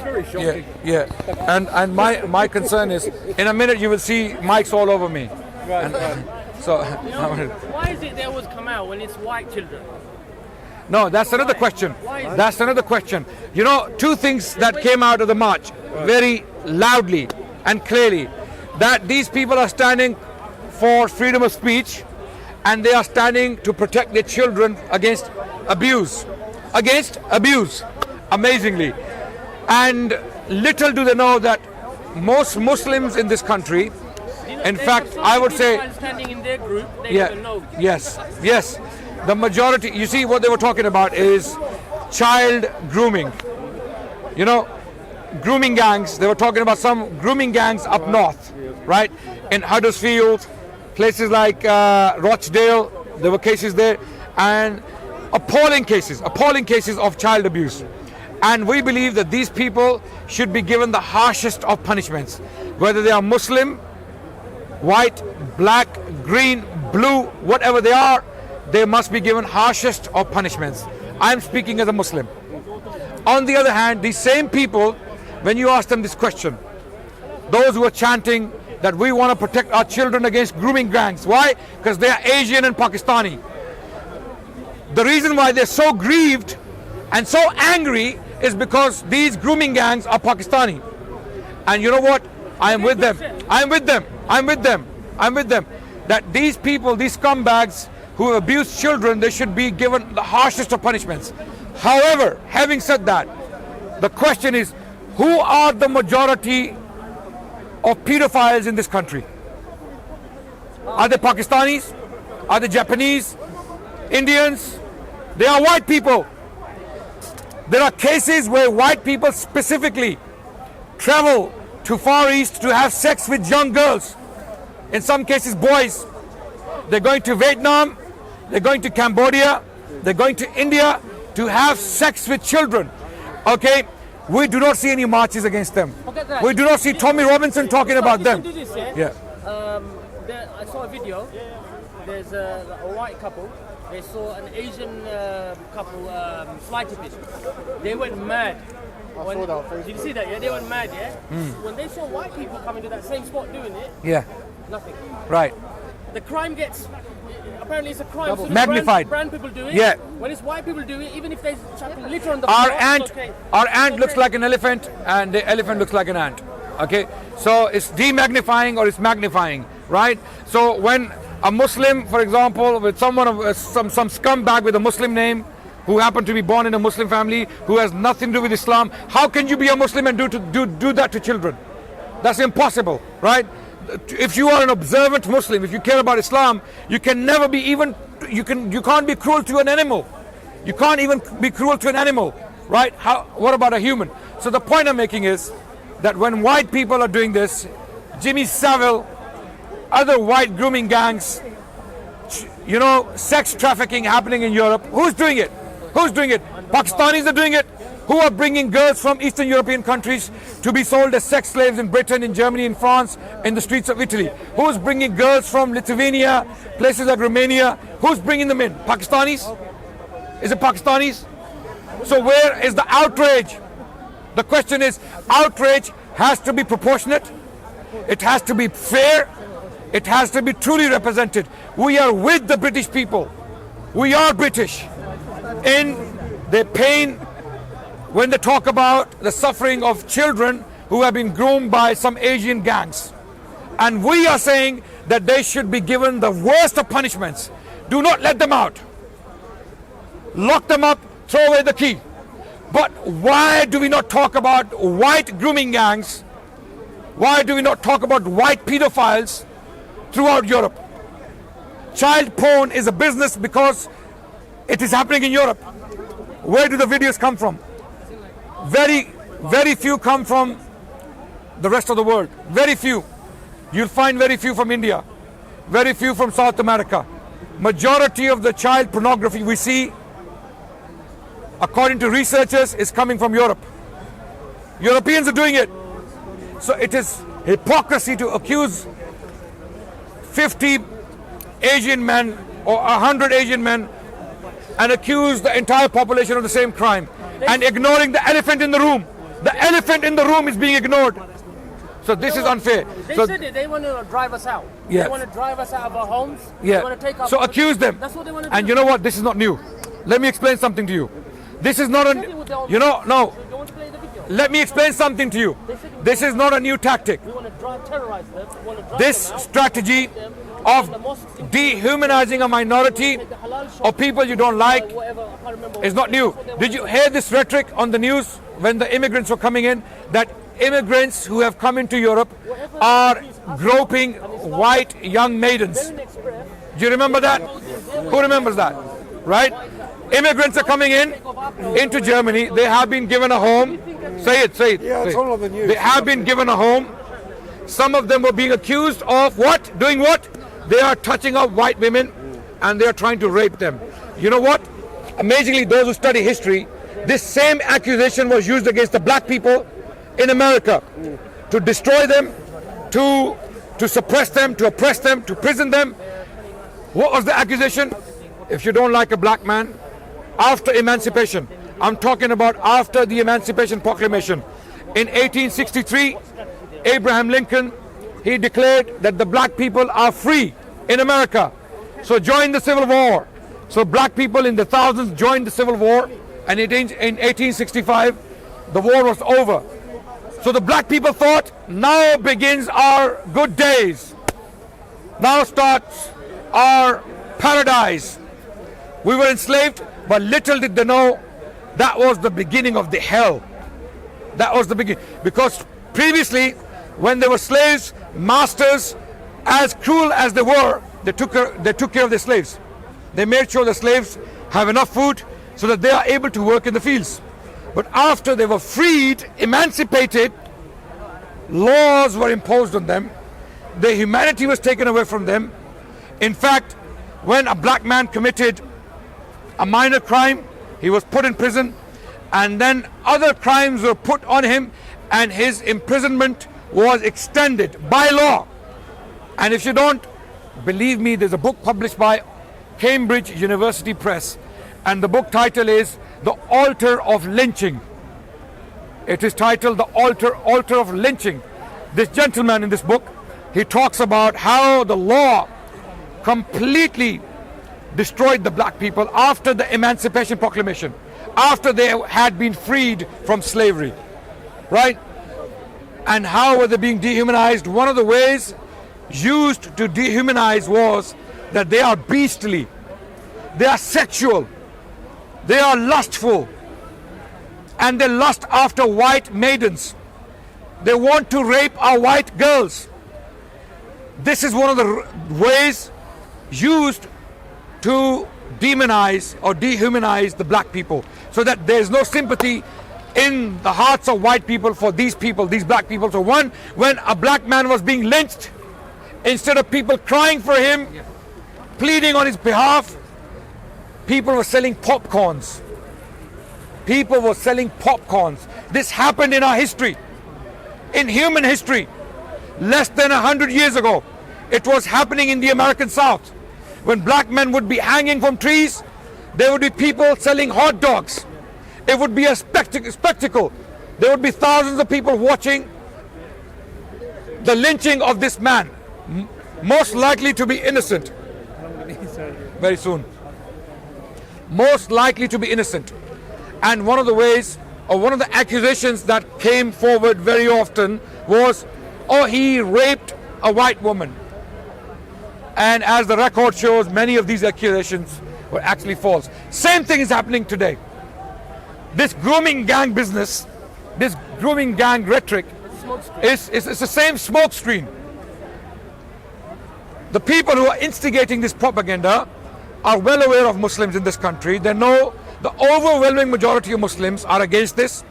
very shocking. Yeah. And my concern is, in a minute you will see mics all over me. Right. So why is it they always come out when it's white children? no, that's another question. That's another question. You know, two things that came out of the march very loudly and clearly, that these people are standing for freedom of speech, and they are standing to protect their children against abuse. Against abuse, amazingly. And little do they know that most Muslims in this country, in fact, I would say, standing in their group, they yeah, don't know. yes, the majority. You see, what they were talking about is child grooming. You know, grooming gangs. They were talking about some grooming gangs up north, right? In Huddersfield, places like Rochdale, there were cases there, and appalling cases of child abuse. And we believe that these people should be given the harshest of punishments, whether they are Muslim, white, black, green, blue, whatever they are, they must be given harshest of punishments. I'm speaking as a Muslim. On the other hand, these same people, when you ask them this question, those who are chanting that we want to protect our children against grooming gangs. Why? Because they are Asian and Pakistani. The reason why they're so grieved and so angry is because these grooming gangs are Pakistani. And you know what? I am with them. That these people, these scumbags who abuse children, they should be given the harshest of punishments. However, having said that, the question is, who are the majority of pedophiles in this country? Are they Pakistanis? Are they Japanese? Indians? They are white people. There are cases where white people specifically travel to Far East to have sex with young girls. In some cases, boys. They're going to Vietnam, they're going to Cambodia, they're going to India to have sex with children. Okay? We do not see any marches against them. We do not see Tommy Robinson talking about them. Yeah. I saw a video. There's a white couple. They saw an Asian couple fly tipping. They went mad. I saw that on Facebook. Did you see that? Yeah, they went mad. Yeah. When they saw white people coming to that same spot doing it. Yeah. Nothing. Right. The crime gets. Apparently, it's a crime. So magnified. Brown people do it. Yeah. When it's white people do it, even if they chuck litter on the Our floor, ant, it's okay. our ant looks like an elephant, and the elephant looks like an ant. Okay. So it's demagnifying or it's magnifying, right? So when a Muslim, for example, with someone of some scumbag with a Muslim name, who happened to be born in a Muslim family, who has nothing to do with Islam, how can you be a Muslim and do that to children? That's impossible, right? If you are an observant Muslim, if you care about Islam, you can never be even, you can't be cruel to an animal. You can't even be cruel to an animal, right? What about a human? So the point I'm making is that when white people are doing this, Jimmy Savile, other white grooming gangs, you know, sex trafficking happening in Europe, who's doing it? Who's doing it? Pakistanis are doing it. Who are bringing girls from Eastern European countries to be sold as sex slaves in Britain, in Germany, in France, in the streets of Italy? Who's bringing girls from Lithuania, places like Romania? Who's bringing them in? Pakistanis? Is it Pakistanis? So where is the outrage? The question is, outrage has to be proportionate. It has to be fair. It has to be truly represented. We are with the British people. We are British in their pain when they talk about the suffering of children who have been groomed by some Asian gangs. And we are saying that they should be given the worst of punishments. Do not let them out. Lock them up, throw away the key. But why do we not talk about white grooming gangs? Why do we not talk about white pedophiles throughout Europe? Child porn is a business because it is happening in Europe. Where do the videos come from? Very, very few come from the rest of the world. Very few. You'll find very few from India. Very few from South America. Majority of the child pornography we see, according to researchers, is coming from Europe. Europeans are doing it. So it is hypocrisy to accuse 50 Asian men or 100 Asian men and accuse the entire population of the same crime and ignoring the elephant in the room. The elephant in the room is being ignored. So this is unfair. They So, said it. They want to drive us out. Yeah. They want to drive us out of our homes. yeah. They want to take our So property. accuse them. That's what they want to do. And you know what? This is not new. Let me explain something to you. This is not a, you know, no. They want to play the video. Let me explain something to you. This is not a new tactic. We want to terrorize them. We want to drive This them out. strategy of dehumanizing a minority or people you don't like Whatever, I can't remember. is not new. Did you hear this rhetoric on the news when the immigrants were coming in? That immigrants who have come into Europe are groping white young maidens. Do you remember that? Who remembers that? Right? Immigrants are coming in into Germany. They have been given a home. Say it, say it. Yeah, it's say it. all on the news. They have been given a home. Some of them were being accused of what? Doing what? They are touching up white women and they are trying to rape them. You know what? Amazingly, those who study history, this same accusation was used against the black people in America to destroy them, to suppress them, to oppress them, to prison them. What was the accusation? If you don't like a black man, after emancipation, I'm talking about after the Emancipation Proclamation, in 1863, Abraham Lincoln, he declared that the black people are free in America. So join the Civil War. So black people in the thousands joined the Civil War, and in 1865, the war was over. So the black people thought, now begins our good days. Now starts our paradise. We were enslaved, but little did they know that was the beginning of the hell. That was the beginning. Because previously, when they were slaves, masters, as cruel as they were, they took care of their slaves. They made sure the slaves have enough food so that they are able to work in the fields. But after they were freed, emancipated, laws were imposed on them. Their humanity was taken away from them. In fact, when a black man committed a minor crime, he was put in prison, and then other crimes were put on him, and his imprisonment was extended by law. And if you don't believe me, there's a book published by Cambridge University Press, and the book title is The Altar of Lynching. It is titled The Altar of Lynching. This gentleman in this book, he talks about how the law completely destroyed the black people after the Emancipation Proclamation, after they had been freed from slavery, right? And how were they being dehumanized? One of the ways used to dehumanize was that they are beastly, they are sexual, they are lustful, and they lust after white maidens. They want to rape our white girls. This is one of the ways used to demonize or dehumanize the black people, so that there is no sympathy in the hearts of white people for these people, these black people. So when a black man was being lynched, instead of people crying for him, pleading on his behalf, people were selling popcorns. People were selling popcorns. This happened in our history, in human history, less than 100 years ago. It was happening in the American South. When black men would be hanging from trees, there would be people selling hot dogs. It would be a spectacle. There would be thousands of people watching the lynching of this man, most likely to be innocent. Very soon. Most likely to be innocent. And one of the ways, or one of the accusations that came forward very often was, oh, he raped a white woman. And as the record shows, many of these accusations were actually false. Same thing is happening today. This grooming gang business, this grooming gang rhetoric is the same smoke screen. The people who are instigating this propaganda are well aware of Muslims in this country. They know the overwhelming majority of Muslims are against this.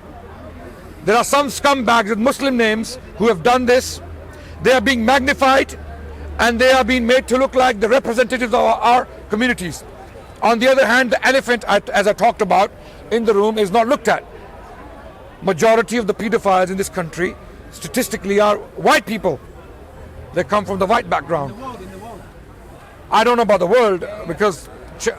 There are some scumbags with Muslim names who have done this. They are being magnified and they are being made to look like the representatives of our communities. On the other hand, the elephant, as I talked about in the room, is not looked at. Majority of the pedophiles in this country statistically are white people. They come from the white background. I don't know about the world, because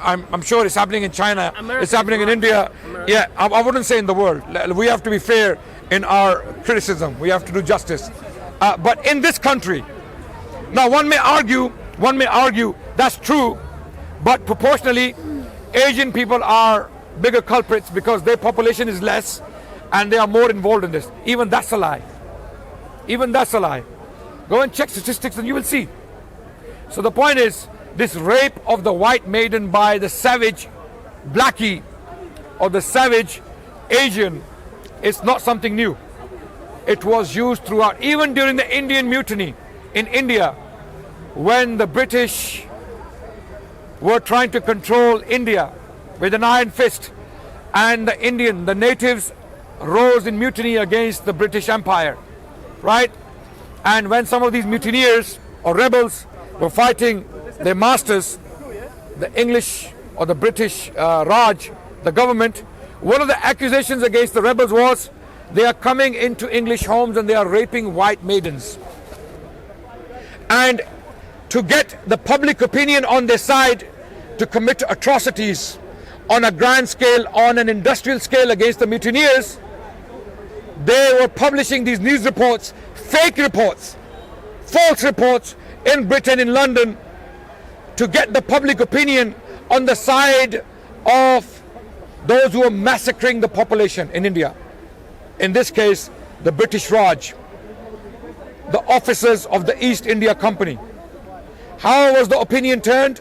I'm sure it's happening in China, it's happening in India. Yeah, I wouldn't say in the world. We have to be fair in our criticism. We have to do justice. But in this country, now one may argue that's true, but proportionally, Asian people are bigger culprits because their population is less and they are more involved in this. Even that's a lie. Even that's a lie. Go and check statistics and you will see. So the point is, this rape of the white maiden by the savage blackie or the savage Asian is not something new. It was used throughout, even during the Indian mutiny in India, when the British were trying to control India with an iron fist, and the natives rose in mutiny against the British Empire, right? And when some of these mutineers or rebels were fighting their masters, the English or the British Raj, the government, one of the accusations against the rebels was they are coming into English homes and they are raping white maidens. And to get the public opinion on their side to commit atrocities on a grand scale, on an industrial scale against the mutineers, they were publishing these news reports, fake reports, false reports in Britain, in London, to get the public opinion on the side of those who were massacring the population in India. In this case, the British Raj, the officers of the East India Company. How was the opinion turned?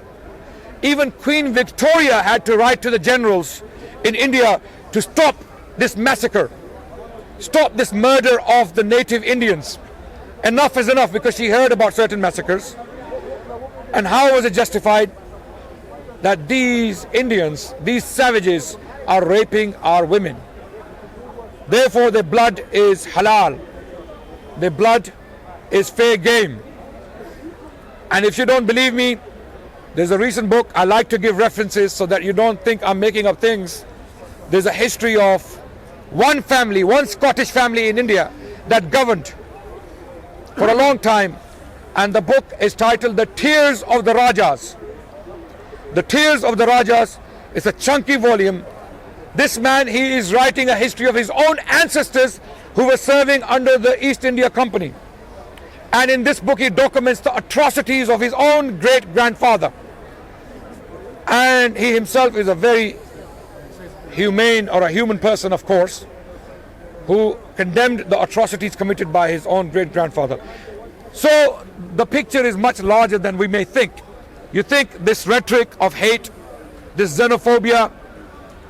Even Queen Victoria had to write to the generals in India to stop this massacre, stop this murder of the native Indians. Enough is enough, because she heard about certain massacres. And how was it justified? That these Indians, these savages, are raping our women. Therefore their blood is halal. Their blood is fair game. And if you don't believe me, there's a recent book, I like to give references so that you don't think I'm making up things. There's a history of one family, one Scottish family in India that governed for a long time. And the book is titled The Tears of the Rajas. The Tears of the Rajas is a chunky volume. This man, he is writing a history of his own ancestors who were serving under the East India Company. And in this book he documents the atrocities of his own great-grandfather. And he himself is a very humane, or a human person, of course, who condemned the atrocities committed by his own great-grandfather. So the picture is much larger than we may think. You think this rhetoric of hate, this xenophobia,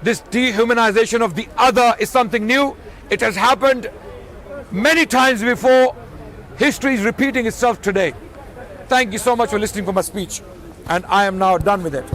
this dehumanization of the other is something new. It has happened many times before. History is repeating itself today. Thank you so much for listening to my speech, and I am now done with it.